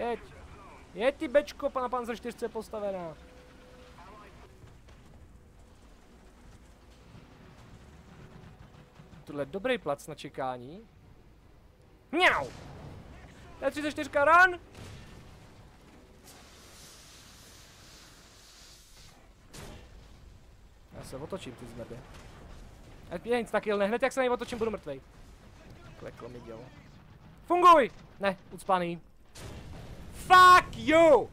Jeď. Jeď ty bečko, na Panzer 4 postavená. Tohle je dobrý plac na čekání. Mňau! T-34 run! Já se otočím, ty zmrdě. Já nic takhle, hned jak se nej otočím, budu mrtvej. Kleklo mi dělo. Funguj! Ne, ucpaný. Fuck you!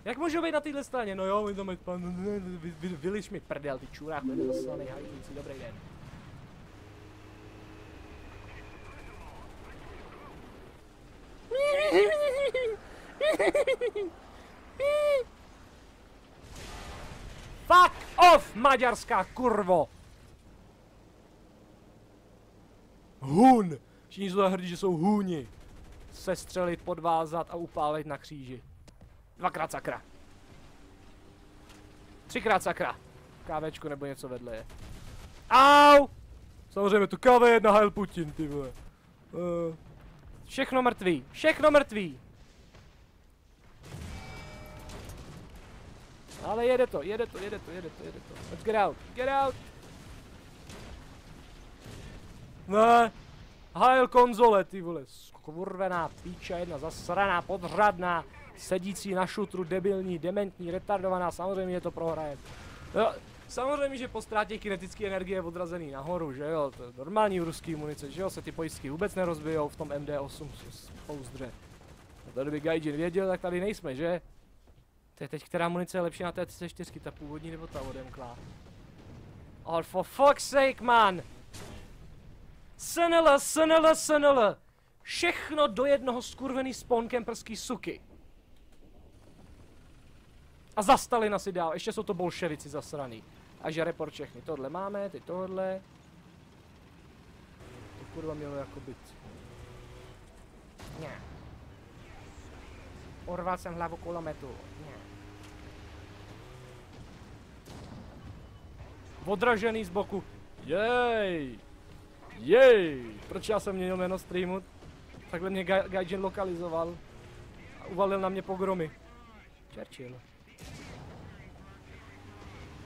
Jak můžu být na téhle straně? No jo, my to mají pan... Vyliš mi prdel, ty čurách, bude zaslaný hajtníci, dobrý den. Fuck off, maďarská kurvo! Hun! Všichni jsou hrdí, že jsou hůni. Sestřelit, podvázat a upálit na kříži. 2krát sakra. 3krát sakra. Kávečko nebo něco vedle je. Au! Samozřejmě to KV1 Heil Putin, ty vole. Všechno mrtvý, všechno mrtvý. Ale jede to. Let's get out, get out. Ne. Heil konzole, ty vole. Skurvená píča jedna, zasraná, podřadná. Sedící na šutru, debilní, dementní, retardovaná, samozřejmě to prohraje. Jo, samozřejmě, že po ztrátě kinetické energie je odrazený nahoru, že jo, to je normální ruský munice, že jo, se ty pojistky vůbec nerozbijou v tom MD8 pouzdře. A tady by Gaijin věděl, tak tady nejsme, že? To je teď, která munice je lepší na té 34, ta původní nebo ta odemklá? Oh, for fuck's sake, man! SNL! Všechno do jednoho skurvený spawn prský suky. A za Stalina si dál, ještě jsou to bolševici zasraný. A že report všechny, tohle máme, teď tohle. To kurva mělo jako být. Ne. Urval jsem hlavu kulometu. Ne. Odražený z boku. Jej! Proč já jsem měnil jméno streamu? Takhle mě Gaijin lokalizoval. A uvalil na mě pogromy. Churchill.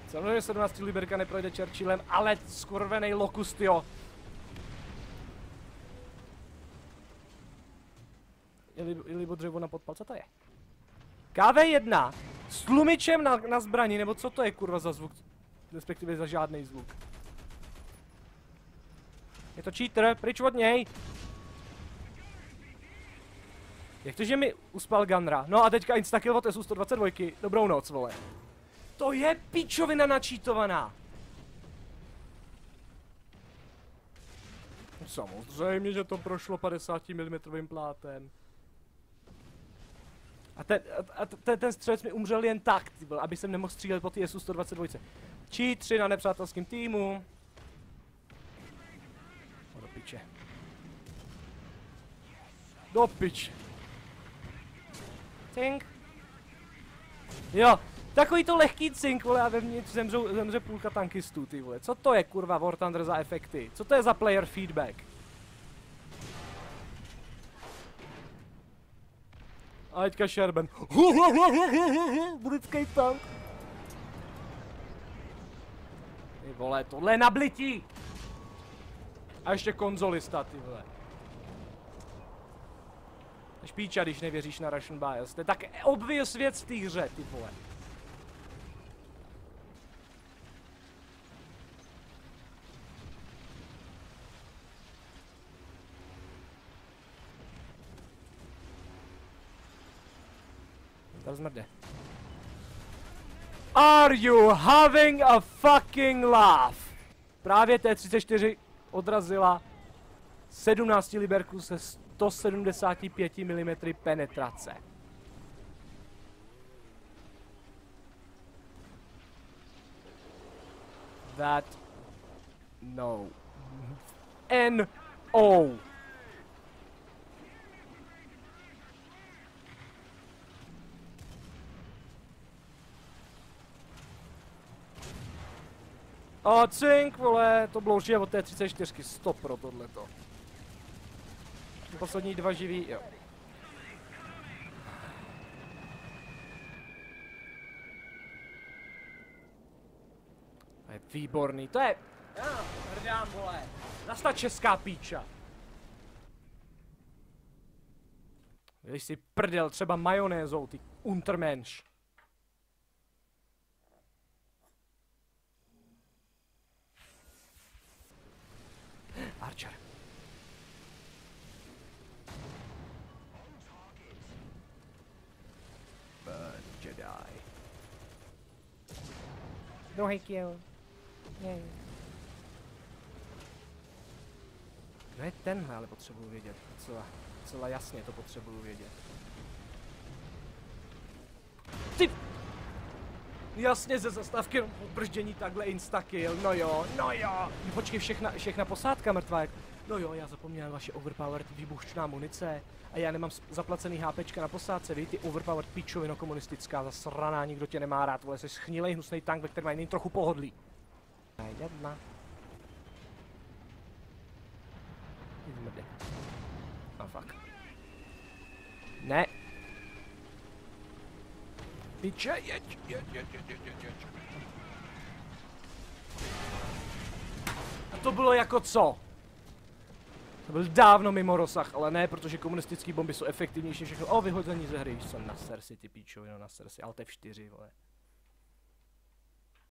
Samozřejmě 17. Liberka neprojde Churchillem, ale skurvenej Locust, jo. Je libo dřevo na podpal, co to je? KV1 s tlumičem na zbraní, nebo co to je kurva za zvuk? Respektive za žádný zvuk. Je to cheater, pryč od něj! Jak to, že mi uspal Gunra? No a teďka instakill od SU-122, dobrou noc, vole. To je pičovina načítovaná! Samozřejmě, že to prošlo 50 mm plátem. A ten střelec mi umřel jen tak, aby jsem nemohl střílet po ty SU-122. Cheat 3 na nepřátelském týmu. O, do piče. Do piče. Cink. Jo, takový to lehký cink, vole, a vevnitř zemře půlka tankistů, ty vole. Co to je, kurva, War Thunder za efekty? Co to je za player feedback? A teďka Sherben. Britský tank. Ty vole, tohle je nablití! A ještě konzolista, ty vole. Špíča, když nevěříš na Russian Bias. To je tak obvious věc v té hře, ty vole. Tady zmrde. Are you having a fucking laugh? Právě T-34 odrazila 17 liberků se 175 mm penetrace. That... no. N-O. A cink, vole, to bylo určitě od té 34, stop pro tohleto. Poslední dva živí, jo. je výborný, to je... Hrdám, vole. Zas ta česká píča. Když si prdel třeba majonézou, ty Untermensch. Archer. Burn, Jedi. Druhý kill. Jej. No je tenhle, ale potřebuju vědět. Celá jasně to potřebuju vědět. Ty! Jasně ze zastávky jenom brždění takhle instakill, no jo, no jo. Počkej, všechna posádka mrtvá. No jo, já zapomněl vaše overpowered výbušná munice. A já nemám zaplacený HPčka na posádce, vy ty overpowered pičovino komunistická, zasraná, nikdo tě nemá rád, vole, jsi schnilej hnusnej tank, ve kterém mají jen trochu pohodlí. Jedna. Zmrde. A fuck. Ne. Piče, jeď. A to bylo jako co? To byl dávno mimo rozsah, ale ne, protože komunistické bomby jsou efektivnější všechno. O, vyhození ze hry, jsem na ser si ty píčovino, na ser si, Alt F4, vole.